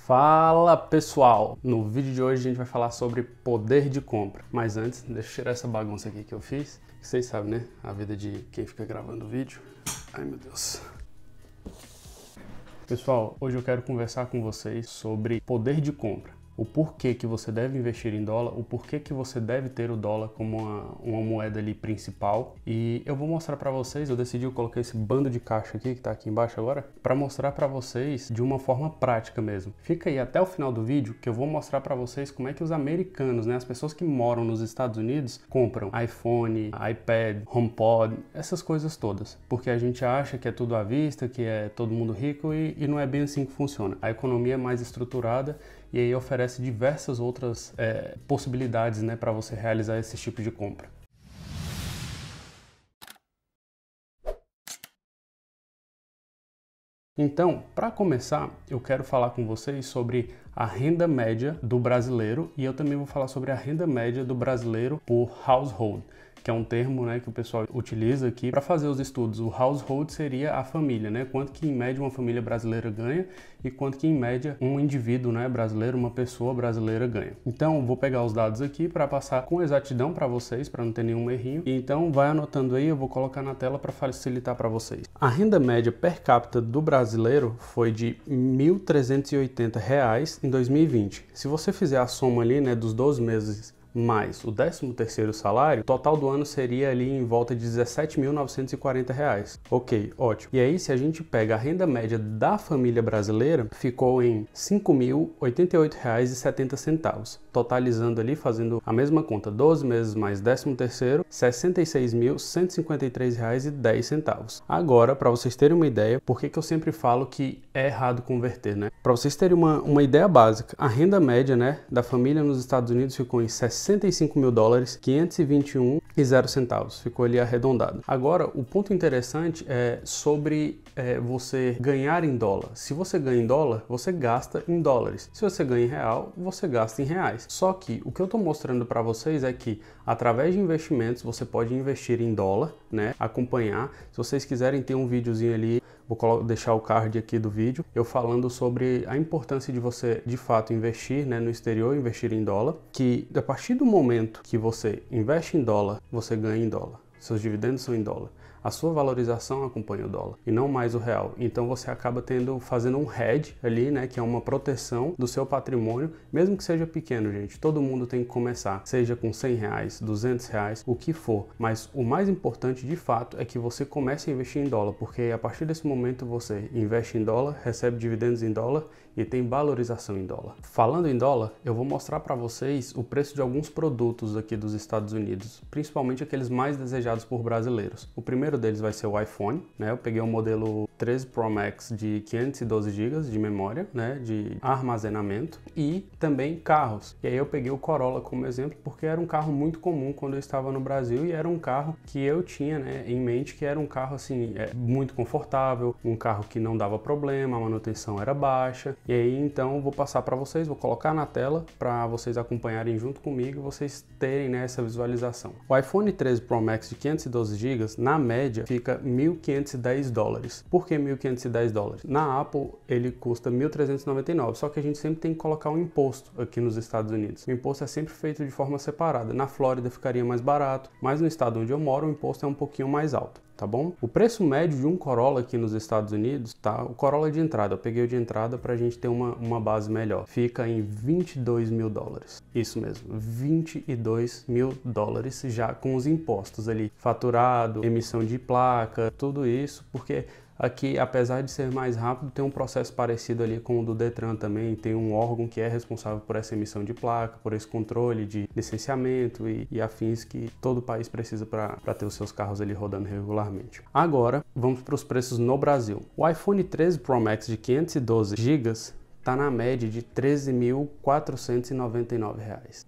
Fala pessoal! No vídeo de hoje a gente vai falar sobre poder de compra. Mas antes, deixa eu tirar essa bagunça aqui que eu fiz. Vocês sabem, né? A vida de quem fica gravando o vídeo. Ai meu Deus! Pessoal, hoje eu quero conversar com vocês sobre poder de compra. O porquê que você deve investir em dólar, o porquê que você deve ter o dólar como uma moeda ali principal. E eu vou mostrar para vocês, eu decidi colocar esse bando de caixa aqui, que tá aqui embaixo agora, para mostrar para vocês de uma forma prática mesmo. Fica aí até o final do vídeo que eu vou mostrar para vocês como é que os americanos, né, as pessoas que moram nos Estados Unidos, compram iPhone, iPad, HomePod, essas coisas todas. Porque a gente acha que é tudo à vista, que é todo mundo rico e não é bem assim que funciona. A economia é mais estruturada e aí oferece diversas outras possibilidades, né, para você realizar esse tipo de compra. Então, para começar, eu quero falar com vocês sobre a renda média do brasileiro e eu também vou falar sobre a renda média do brasileiro por household, que é um termo, né, que o pessoal utiliza aqui para fazer os estudos. O household seria a família, né, quanto que em média uma família brasileira ganha e quanto que em média um indivíduo, né, brasileiro, uma pessoa brasileira ganha. Então, vou pegar os dados aqui para passar com exatidão para vocês, para não ter nenhum errinho. Então, vai anotando aí, eu vou colocar na tela para facilitar para vocês. A renda média per capita do brasileiro foi de R$ 1.380 em 2020. Se você fizer a soma ali, né, dos 12 meses mais o 13º salário, o total do ano seria ali em volta de R$ 17.940. Ok, ótimo. E aí, se a gente pega a renda média da família brasileira, ficou em R$ 5.088,70, totalizando ali, fazendo a mesma conta, 12 meses mais 13º, R$ 66.153,10. Agora, para vocês terem uma ideia, por que eu sempre falo que é errado converter, né? Para vocês terem uma ideia básica, a renda média, né, da família nos Estados Unidos ficou em $65.521,00. Ficou ali arredondado. Agora, o ponto interessante é sobre você ganhar em dólar. Se você ganha em dólar, você gasta em dólares. Se você ganha em real, você gasta em reais. Só que o que eu estou mostrando para vocês é que através de investimentos você pode investir em dólar, né? Acompanhar. Se vocês quiserem ter um videozinho ali, vou deixar o card aqui do vídeo, eu falando sobre a importância de você, de fato, investir, né, no exterior, investir em dólar, que a partir do momento que você investe em dólar, você ganha em dólar. Seus dividendos são em dólar. A sua valorização acompanha o dólar e não mais o real. Então você acaba fazendo um hedge ali, né, que é uma proteção do seu patrimônio, mesmo que seja pequeno, gente. Todo mundo tem que começar, seja com R$100, R$200, o que for. Mas o mais importante, de fato, é que você comece a investir em dólar, porque a partir desse momento você investe em dólar, recebe dividendos em dólar e tem valorização em dólar. Falando em dólar, eu vou mostrar para vocês o preço de alguns produtos aqui dos Estados Unidos, principalmente aqueles mais desejados por brasileiros. O primeiro deles vai ser o iPhone, né? Eu peguei o modelo 13 Pro Max de 512 GB de memória, né, de armazenamento, e também carros. E aí eu peguei o Corolla como exemplo porque era um carro muito comum quando eu estava no Brasil e era um carro que eu tinha, né, em mente que era um carro assim, muito confortável, um carro que não dava problema, a manutenção era baixa. E aí então eu vou passar para vocês, vou colocar na tela para vocês acompanharem junto comigo e vocês terem, né, essa visualização. O iPhone 13 Pro Max de 512 GB, na média, fica $1.510. Por que $1.510? Na Apple ele custa $1.399, só que a gente sempre tem que colocar um imposto aqui nos Estados Unidos. O imposto é sempre feito de forma separada. Na Flórida ficaria mais barato, mas no estado onde eu moro o imposto é um pouquinho mais alto. Tá bom? O preço médio de um Corolla aqui nos Estados Unidos, tá? O Corolla de entrada, eu peguei o de entrada pra gente ter uma base melhor. Fica em $22 mil. Isso mesmo, $22 mil já com os impostos ali. Faturado, emissão de placa, tudo isso, porque aqui, apesar de ser mais rápido, tem um processo parecido ali com o do Detran também. Tem um órgão que é responsável por essa emissão de placa, por esse controle de licenciamento e afins que todo país precisa para ter os seus carros ali rodando regularmente. Agora, vamos para os preços no Brasil. O iPhone 13 Pro Max de 512 GB está na média de R$ 13.499. R$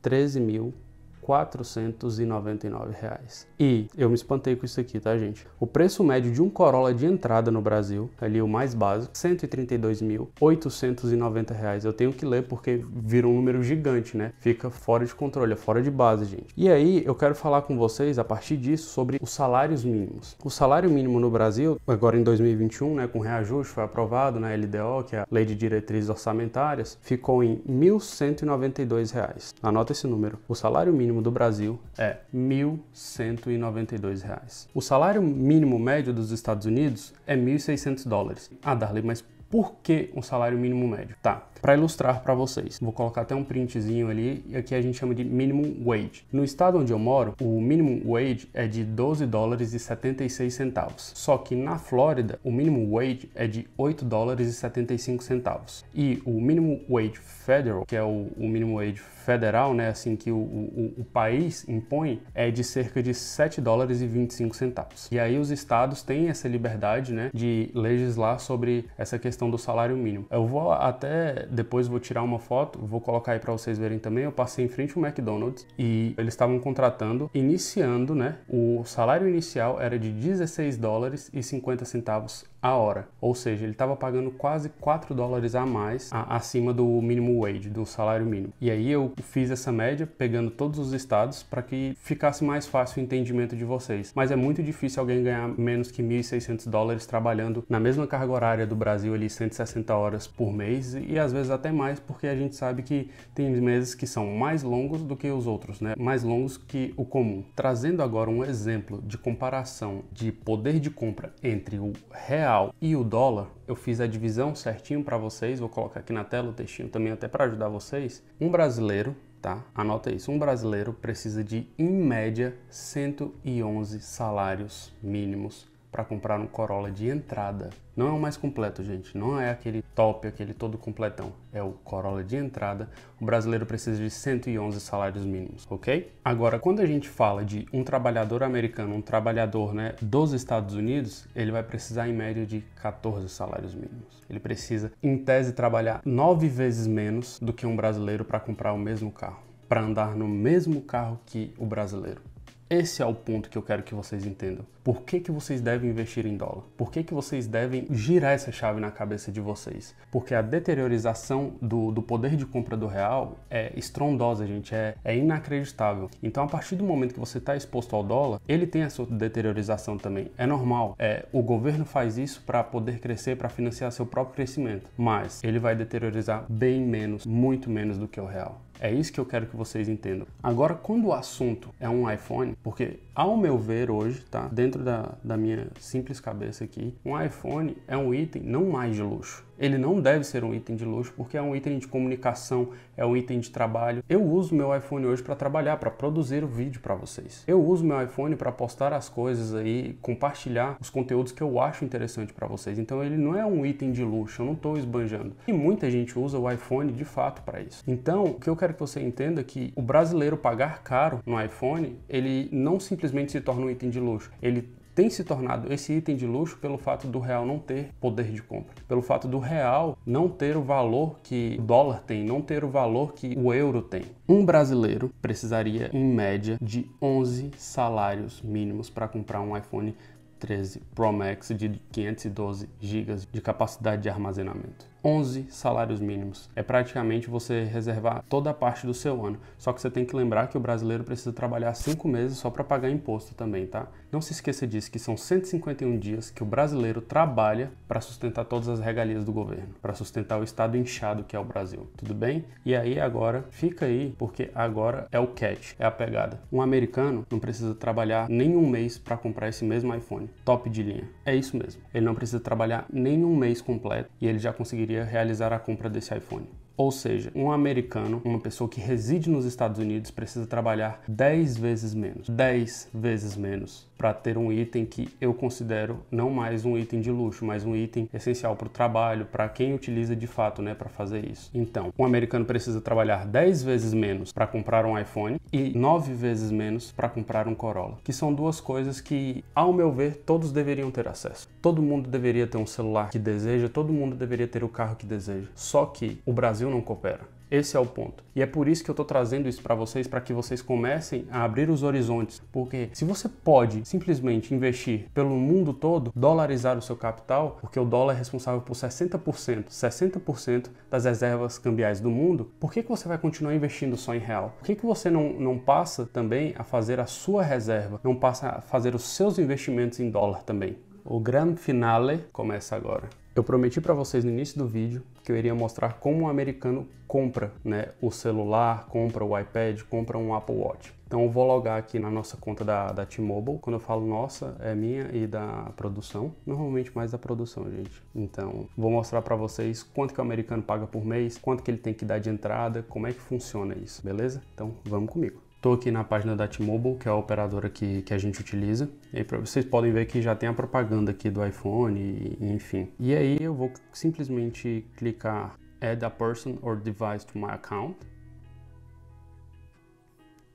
R$499. E eu me espantei com isso aqui, tá, gente? O preço médio de um Corolla de entrada no Brasil, ali o mais básico, R$132.890. Eu tenho que ler porque vira um número gigante, né? Fica fora de controle, é fora de base, gente. E aí eu quero falar com vocês, a partir disso, sobre os salários mínimos. O salário mínimo no Brasil, agora em 2021, né, com reajuste, foi aprovado na LDO, que é a Lei de Diretrizes Orçamentárias, ficou em R$1.192. Anota esse número. O salário mínimo do Brasil é R$1.192. O salário mínimo médio dos Estados Unidos é $1.600. Ah, Darley, mas por que um salário mínimo médio? Tá, para ilustrar para vocês, vou colocar até um printzinho ali, e aqui a gente chama de minimum wage. No estado onde eu moro, o minimum wage é de $12,76. Só que na Flórida, o minimum wage é de $8,75. E o minimum wage federal, que é o minimum wage federal, né, assim que o país impõe, é de cerca de $7,25. E aí os estados têm essa liberdade, né, de legislar sobre essa questão do salário mínimo. Eu vou até, depois vou tirar uma foto, vou colocar aí para vocês verem também. Eu passei em frente ao McDonald's e eles estavam contratando, iniciando, né, o salário inicial era de $16,50 a hora. Ou seja, ele estava pagando quase $4 a mais acima do minimum wage, do salário mínimo. E aí eu fiz essa média, pegando todos os estados, para que ficasse mais fácil o entendimento de vocês. Mas é muito difícil alguém ganhar menos que $1.600 trabalhando na mesma carga horária do Brasil, ali 160 horas por mês, e às vezes até mais, porque a gente sabe que tem meses que são mais longos do que os outros, né? Mais longos que o comum. Trazendo agora um exemplo de comparação de poder de compra entre o real e o dólar, eu fiz a divisão certinho para vocês, vou colocar aqui na tela o textinho também até para ajudar vocês. Um brasileiro, tá? Anota isso, um brasileiro precisa de, em média, 111 salários mínimos para comprar um Corolla de entrada. Não é o mais completo, gente. Não é aquele top, aquele todo completão. É o Corolla de entrada. O brasileiro precisa de 111 salários mínimos, ok? Agora, quando a gente fala de um trabalhador americano, um trabalhador, né, dos Estados Unidos, ele vai precisar em média de 14 salários mínimos. Ele precisa, em tese, trabalhar 9 vezes menos do que um brasileiro para comprar o mesmo carro, para andar no mesmo carro que o brasileiro. Esse é o ponto que eu quero que vocês entendam. Por que vocês devem investir em dólar? Por que vocês devem girar essa chave na cabeça de vocês? Porque a deteriorização do poder de compra do real é estrondosa, gente, é inacreditável. Então, a partir do momento que você está exposto ao dólar, ele tem a sua deteriorização também. É normal. O governo faz isso para poder crescer, para financiar seu próprio crescimento. Mas ele vai deteriorizar bem menos, muito menos do que o real. É isso que eu quero que vocês entendam. Agora, quando o assunto é um iPhone, porque ao meu ver hoje, tá, dentro da minha simples cabeça aqui, um iPhone é um item não mais de luxo. Ele não deve ser um item de luxo porque é um item de comunicação, é um item de trabalho. Eu uso meu iPhone hoje para trabalhar, para produzir o vídeo para vocês. Eu uso meu iPhone para postar as coisas aí, compartilhar os conteúdos que eu acho interessante para vocês. Então ele não é um item de luxo, eu não estou esbanjando. E muita gente usa o iPhone de fato para isso. Então, o que eu quero que você entenda é que o brasileiro pagar caro no iPhone, ele não simplesmente se torna um item de luxo. Ele tem se tornado esse item de luxo pelo fato do real não ter poder de compra, pelo fato do real não ter o valor que o dólar tem, não ter o valor que o euro tem. Um brasileiro precisaria, em média, de 11 salários mínimos para comprar um iPhone 13 Pro Max de 512 GB de capacidade de armazenamento. 11 salários mínimos. É praticamente você reservar toda a parte do seu ano. Só que você tem que lembrar que o brasileiro precisa trabalhar 5 meses só para pagar imposto também, tá? Não se esqueça disso, que são 151 dias que o brasileiro trabalha para sustentar todas as regalias do governo, para sustentar o estado inchado que é o Brasil. Tudo bem? E aí agora, fica aí, porque agora é o catch, é a pegada. Um americano não precisa trabalhar nem um mês para comprar esse mesmo iPhone. Top de linha. É isso mesmo. Ele não precisa trabalhar nem um mês completo e ele já conseguiria realizar a compra desse iPhone. Ou seja, um americano, uma pessoa que reside nos Estados Unidos, precisa trabalhar 10 vezes menos. 10 vezes menos para ter um item que eu considero não mais um item de luxo, mas um item essencial para o trabalho, para quem utiliza de fato, né, para fazer isso. Então, um americano precisa trabalhar 10 vezes menos para comprar um iPhone e 9 vezes menos para comprar um Corolla, que são duas coisas que, ao meu ver, todos deveriam ter acesso. Todo mundo deveria ter um celular que deseja, todo mundo deveria ter o carro que deseja. Só que o Brasil não coopera. Esse é o ponto. E é por isso que eu estou trazendo isso para vocês, para que vocês comecem a abrir os horizontes. Porque se você pode simplesmente investir pelo mundo todo, dolarizar o seu capital, porque o dólar é responsável por 60% das reservas cambiais do mundo, por que você vai continuar investindo só em real? Por que você não passa também a fazer a sua reserva, não passa a fazer os seus investimentos em dólar também? O grande finale começa agora. Eu prometi para vocês no início do vídeo que eu iria mostrar como um americano compra, né, o celular, compra o iPad, compra um Apple Watch. Então eu vou logar aqui na nossa conta da T-Mobile. Quando eu falo nossa, é minha e da produção. Normalmente mais da produção, gente. Então vou mostrar para vocês quanto que o americano paga por mês, quanto que ele tem que dar de entrada, como é que funciona isso, beleza? Então vamos comigo. Estou aqui na página da T-Mobile, que é a operadora que a gente utiliza. E aí vocês podem ver que já tem a propaganda aqui do iPhone, enfim. E aí eu vou simplesmente clicar Add a person or device to my account.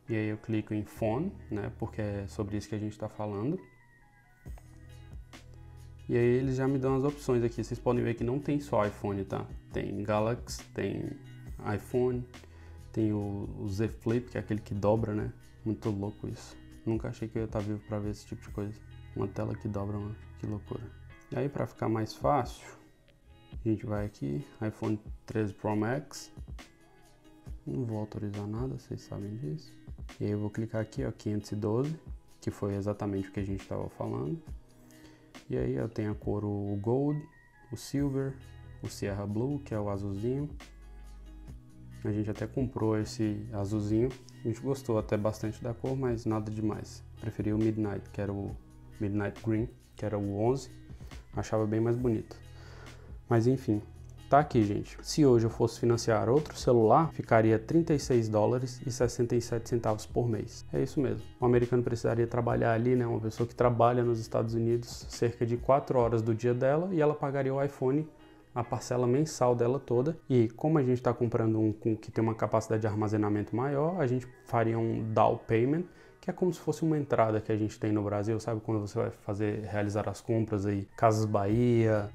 E aí eu clico em Phone, né, porque é sobre isso que a gente está falando. E aí eles já me dão as opções aqui. Vocês podem ver que não tem só iPhone, tá? Tem Galaxy, tem iPhone. Tem o Z Flip, que é aquele que dobra, né? Muito louco isso. Nunca achei que eu ia estar vivo para ver esse tipo de coisa. Uma tela que dobra, mano. Que loucura. E aí, para ficar mais fácil, a gente vai aqui, iPhone 13 Pro Max. Não vou autorizar nada, vocês sabem disso. E aí eu vou clicar aqui, ó, 512, que foi exatamente o que a gente estava falando. E aí eu tenho a cor o Gold, o Silver, o Sierra Blue, que é o azulzinho. A gente até comprou esse azulzinho, a gente gostou até bastante da cor, mas nada demais. Preferi o Midnight, que era o Midnight Green, que era o 11, achava bem mais bonito. Mas enfim, tá aqui, gente. Se hoje eu fosse financiar outro celular, ficaria $36,67 por mês. É isso mesmo. O americano precisaria trabalhar ali, né? Uma pessoa que trabalha nos Estados Unidos cerca de 4 horas do dia dela e ela pagaria o iPhone a parcela mensal dela toda. E como a gente está comprando um que tem uma capacidade de armazenamento maior, a gente faria um down payment, que é como se fosse uma entrada que a gente tem no Brasil, sabe? Quando você vai realizar as compras aí, Casas Bahia,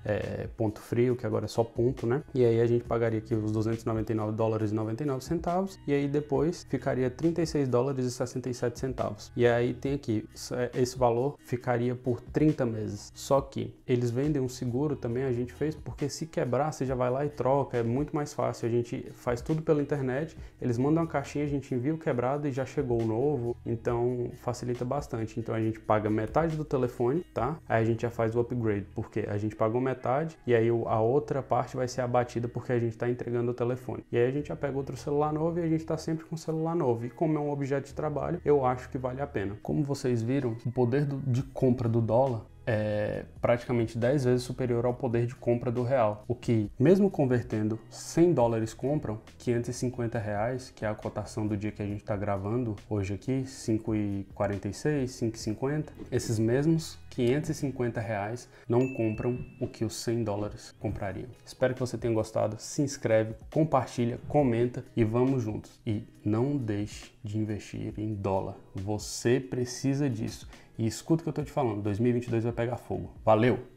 Ponto Frio, que agora é só ponto, né? E aí a gente pagaria aqui os $299,99, e aí depois ficaria $36,67. E aí tem aqui, esse valor ficaria por 30 meses. Só que eles vendem um seguro também, a gente fez, porque se quebrar, você já vai lá e troca, é muito mais fácil. A gente faz tudo pela internet, eles mandam uma caixinha, a gente envia o quebrado e já chegou o novo. Então facilita bastante. Então a gente paga metade do telefone, tá? Aí a gente já faz o upgrade, porque a gente pagou metade e aí a outra parte vai ser abatida porque a gente está entregando o telefone. E aí a gente já pega outro celular novo e a gente está sempre com o celular novo. E como é um objeto de trabalho, eu acho que vale a pena. Como vocês viram, o poder de compra do dólar é praticamente 10 vezes superior ao poder de compra do real. O que, mesmo convertendo $100 compram R$550, que é a cotação do dia que a gente está gravando hoje aqui, 5,46, 5,50. Esses mesmos R$550 não compram o que os $100 comprariam. Espero que você tenha gostado. Se inscreve, compartilha, comenta e vamos juntos. E não deixe de investir em dólar. Você precisa disso. E escuta o que eu tô te falando, 2022 vai pegar fogo. Valeu!